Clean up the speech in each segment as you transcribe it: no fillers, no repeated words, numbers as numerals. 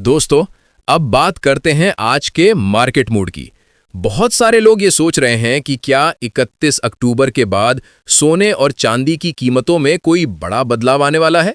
दोस्तों, अब बात करते हैं आज के मार्केट मूड की। बहुत सारे लोग ये सोच रहे हैं कि क्या 31 अक्टूबर के बाद सोने और चांदी की कीमतों में कोई बड़ा बदलाव आने वाला है।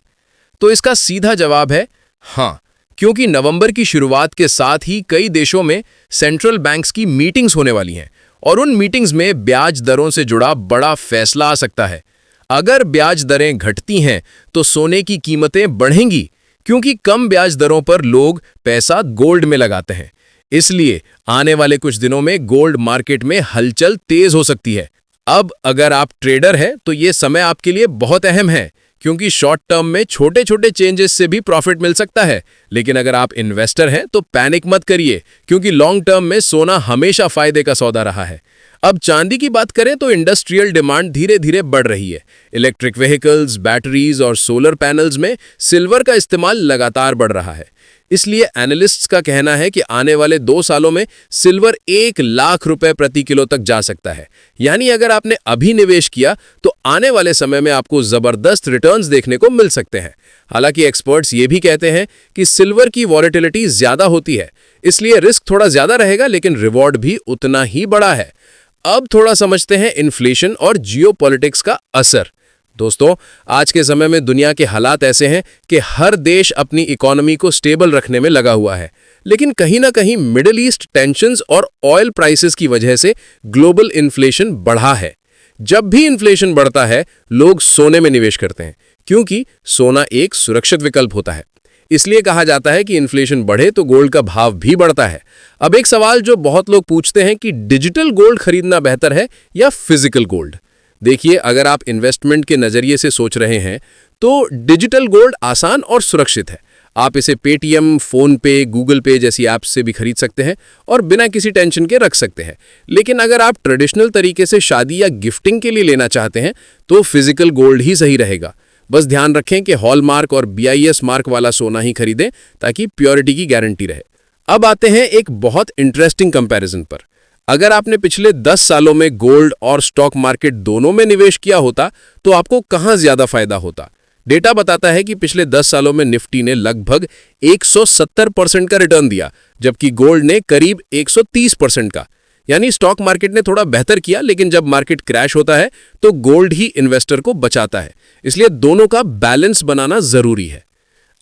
तो इसका सीधा जवाब है हाँ, क्योंकि नवंबर की शुरुआत के साथ ही कई देशों में सेंट्रल बैंक्स की मीटिंग्स होने वाली हैं और उन मीटिंग्स में ब्याज दरों से जुड़ा बड़ा फैसला आ सकता है। अगर ब्याज दरें घटती हैं तो सोने की कीमतें बढ़ेंगी, क्योंकि कम ब्याज दरों पर लोग पैसा गोल्ड में लगाते हैं। इसलिए आने वाले कुछ दिनों में गोल्ड मार्केट में हलचल तेज हो सकती है। अब अगर आप ट्रेडर हैं तो ये समय आपके लिए बहुत अहम है, क्योंकि शॉर्ट टर्म में छोटे छोटे चेंजेस से भी प्रॉफिट मिल सकता है। लेकिन अगर आप इन्वेस्टर हैं तो पैनिक मत करिए, क्योंकि लॉन्ग टर्म में सोना हमेशा फायदे का सौदा रहा है। अब चांदी की बात करें तो इंडस्ट्रियल डिमांड धीरे धीरे बढ़ रही है। इलेक्ट्रिक व्हीकल्स, बैटरीज और सोलर पैनल्स में सिल्वर का इस्तेमाल लगातार बढ़ रहा है। इसलिए एनालिस्ट्स का कहना है कि आने वाले 2 सालों में सिल्वर 1 लाख रुपए प्रति किलो तक जा सकता है। यानी अगर आपने अभी निवेश किया तो आने वाले समय में आपको जबरदस्त रिटर्न्स देखने को मिल सकते हैं। हालांकि एक्सपर्ट्स ये भी कहते हैं कि सिल्वर की वॉलेटिलिटी ज्यादा होती है, इसलिए रिस्क थोड़ा ज्यादा रहेगा, लेकिन रिवॉर्ड भी उतना ही बड़ा है। अब थोड़ा समझते हैं इन्फ्लेशन और जियोपॉलिटिक्स का असर। दोस्तों, आज के समय में दुनिया के हालात ऐसे हैं कि हर देश अपनी इकोनॉमी को स्टेबल रखने में लगा हुआ है, लेकिन कहीं ना कहीं मिडिल ईस्ट टेंशंस और ऑयल प्राइसेस की वजह से ग्लोबल इन्फ्लेशन बढ़ा है। जब भी इन्फ्लेशन बढ़ता है, लोग सोने में निवेश करते हैं, क्योंकि सोना एक सुरक्षित विकल्प होता है। इसलिए कहा जाता है कि इन्फ्लेशन बढ़े तो गोल्ड का भाव भी बढ़ता है। अब एक सवाल जो बहुत लोग पूछते हैं कि डिजिटल गोल्ड खरीदना बेहतर है या फिजिकल गोल्ड। देखिए, अगर आप इन्वेस्टमेंट के नजरिए से सोच रहे हैं तो डिजिटल गोल्ड आसान और सुरक्षित है। आप इसे पेटीएम, फोन पे, गूगल पे जैसी ऐप्स से भी खरीद सकते हैं और बिना किसी टेंशन के रख सकते हैं। लेकिन अगर आप ट्रेडिशनल तरीके से शादी या गिफ्टिंग के लिए लेना चाहते हैं तो फिजिकल गोल्ड ही सही रहेगा। बस ध्यान रखें कि हॉलमार्क और BIS मार्क वाला सोना ही खरीदें, ताकि प्योरिटी की गारंटी रहे। अब आते हैं एक बहुत इंटरेस्टिंग कंपैरिजन पर। अगर आपने पिछले 10 सालों में गोल्ड और स्टॉक मार्केट दोनों में निवेश किया होता तो आपको कहां ज्यादा फायदा होता। डेटा बताता है कि पिछले 10 सालों में निफ्टी ने लगभग 170% का रिटर्न दिया, जबकि गोल्ड ने करीब 130% का। यानी स्टॉक मार्केट ने थोड़ा बेहतर किया, लेकिन जब मार्केट क्रैश होता है तो गोल्ड ही इन्वेस्टर को बचाता है। इसलिए दोनों का बैलेंस बनाना जरूरी है।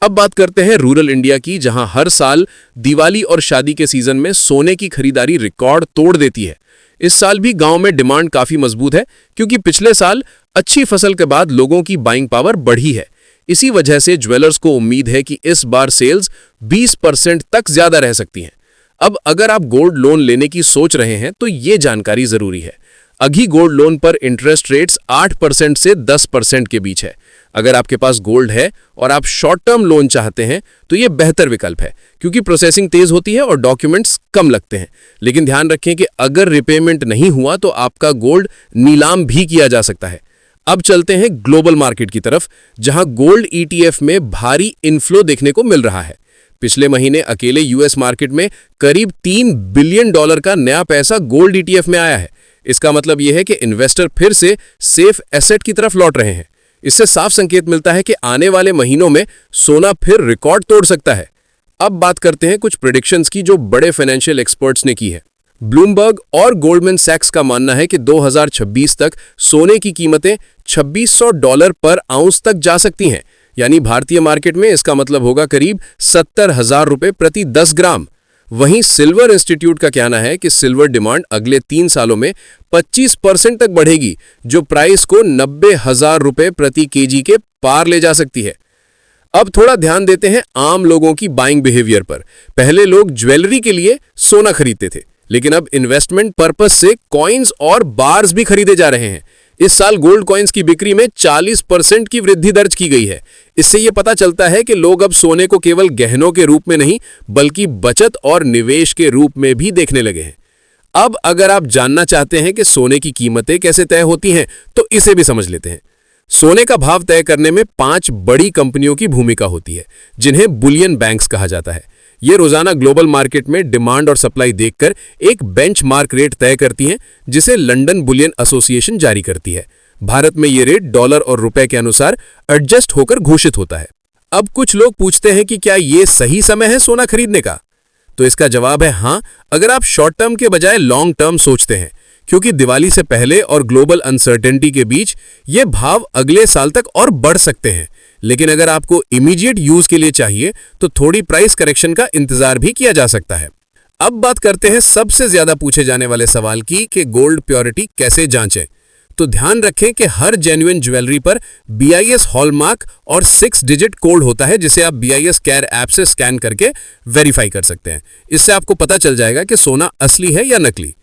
अब बात करते हैं रूरल इंडिया की, जहां हर साल दिवाली और शादी के सीजन में सोने की खरीदारी रिकॉर्ड तोड़ देती है। इस साल भी गांव में डिमांड काफी मजबूत है, क्योंकि पिछले साल अच्छी फसल के बाद लोगों की बाइंग पावर बढ़ी है। इसी वजह से ज्वेलर्स को उम्मीद है कि इस बार सेल्स 20% तक ज्यादा रह सकती हैं। अब अगर आप गोल्ड लोन लेने की सोच रहे हैं तो ये जानकारी जरूरी है। अभी गोल्ड लोन पर इंटरेस्ट रेट्स 8% से 10% के बीच है। अगर आपके पास गोल्ड है और आप शॉर्ट टर्म लोन चाहते हैं तो ये बेहतर विकल्प है, क्योंकि प्रोसेसिंग तेज होती है और डॉक्यूमेंट्स कम लगते हैं। लेकिन ध्यान रखें कि अगर रिपेमेंट नहीं हुआ तो आपका गोल्ड नीलाम भी किया जा सकता है। अब चलते हैं ग्लोबल मार्केट की तरफ, जहां गोल्ड ETF में भारी इनफ्लो देखने को मिल रहा है। पिछले महीने अकेले US मार्केट में करीब $3 बिलियन का नया पैसा गोल्ड ETF में आया है। इसका मतलब यह है कि इन्वेस्टर फिर से सेफ एसेट की तरफ लौट रहे हैं। इससे साफ संकेत मिलता है कि आने वाले महीनों में सोना फिर रिकॉर्ड तोड़ सकता है। अब बात करते हैं कुछ प्रेडिक्शंस की जो बड़े फाइनेंशियल एक्सपर्ट्स ने की है। ब्लूमबर्ग और गोल्डमैन सैक्स का मानना है कि 2026 तक सोने की कीमतें $2600 पर आउंस तक जा सकती हैं। यानी भारतीय मार्केट में इसका मतलब होगा करीब 70,000 रुपए प्रति 10 ग्राम। वहीं सिल्वर इंस्टीट्यूट का कहना है कि सिल्वर डिमांड अगले 3 सालों में 25% तक बढ़ेगी, जो प्राइस को 90,000 रुपए प्रति केजी के पार ले जा सकती है। अब थोड़ा ध्यान देते हैं आम लोगों की बाइंग बिहेवियर पर। पहले लोग ज्वेलरी के लिए सोना खरीदते थे, लेकिन अब इन्वेस्टमेंट पर्पस से कॉइन्स और बार्स भी खरीदे जा रहे हैं। इस साल गोल्ड कॉइन्स की बिक्री में 40% की वृद्धि दर्ज की गई है। इससे यह पता चलता है कि लोग अब सोने को केवल गहनों के रूप में नहीं, बल्कि बचत और निवेश के रूप में भी देखने लगे हैं। अब अगर आप जानना चाहते हैं कि सोने की कीमतें कैसे तय होती हैं, तो इसे भी समझ लेते हैं। सोने का भाव तय करने में 5 बड़ी कंपनियों की भूमिका होती है, जिन्हें बुलियन बैंक्स कहा जाता है। ये रोजाना ग्लोबल मार्केट में डिमांड और सप्लाई देखकर एक बेंचमार्क रेट तय करती हैं, जिसे लंदन बुलियन एसोसिएशन जारी करती है। भारत में ये रेट डॉलर और रुपए के अनुसार एडजस्ट होकर घोषित होता है। अब कुछ लोग पूछते हैं कि क्या ये सही समय है सोना खरीदने का? तो इसका जवाब है हाँ, अगर आप शॉर्ट टर्म के बजाय लॉन्ग टर्म सोचते हैं, क्योंकि दिवाली से पहले और ग्लोबल अनसर्टेनिटी के बीच ये भाव अगले साल तक और बढ़ सकते हैं। लेकिन अगर आपको इमीडिएट यूज के लिए चाहिए तो थोड़ी प्राइस करेक्शन का इंतजार भी किया जा सकता है। अब बात करते हैं सबसे ज्यादा पूछे जाने वाले सवाल की कि गोल्ड प्योरिटी कैसे जांचें। तो ध्यान रखें कि हर जेन्युइन ज्वेलरी पर BIS हॉलमार्क और 6 डिजिट कोड होता है, जिसे आप BIS केयर ऐप से स्कैन करके वेरीफाई कर सकते हैं। इससे आपको पता चल जाएगा कि सोना असली है या नकली।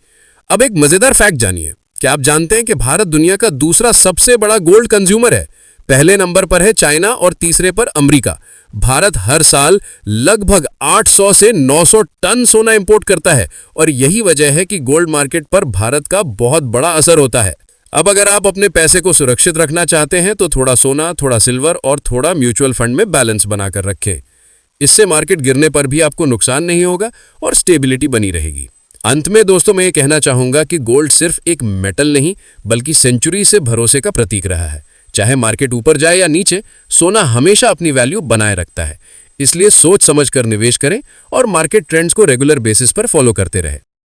अब एक मजेदार फैक्ट जानिए, क्या आप जानते हैं कि भारत दुनिया का दूसरा सबसे बड़ा गोल्ड कंज्यूमर है? पहले नंबर पर है चाइना और तीसरे पर अमेरिका। भारत हर साल लगभग 800 से 900 टन सोना इंपोर्ट करता है और यही वजह है कि गोल्ड मार्केट पर भारत का बहुत बड़ा असर होता है। अब अगर आप अपने पैसे को सुरक्षित रखना चाहते हैं तो थोड़ा सोना, थोड़ा सिल्वर और थोड़ा म्यूचुअल फंड में बैलेंस बनाकर रखें। इससे मार्केट गिरने पर भी आपको नुकसान नहीं होगा और स्टेबिलिटी बनी रहेगी। अंत में दोस्तों मैं ये कहना चाहूंगा कि गोल्ड सिर्फ एक मेटल नहीं बल्कि सेंचुरी से भरोसे का प्रतीक रहा है। चाहे मार्केट ऊपर जाए या नीचे, सोना हमेशा अपनी वैल्यू बनाए रखता है। इसलिए सोच समझकर निवेश करें और मार्केट ट्रेंड्स को रेगुलर बेसिस पर फॉलो करते रहें।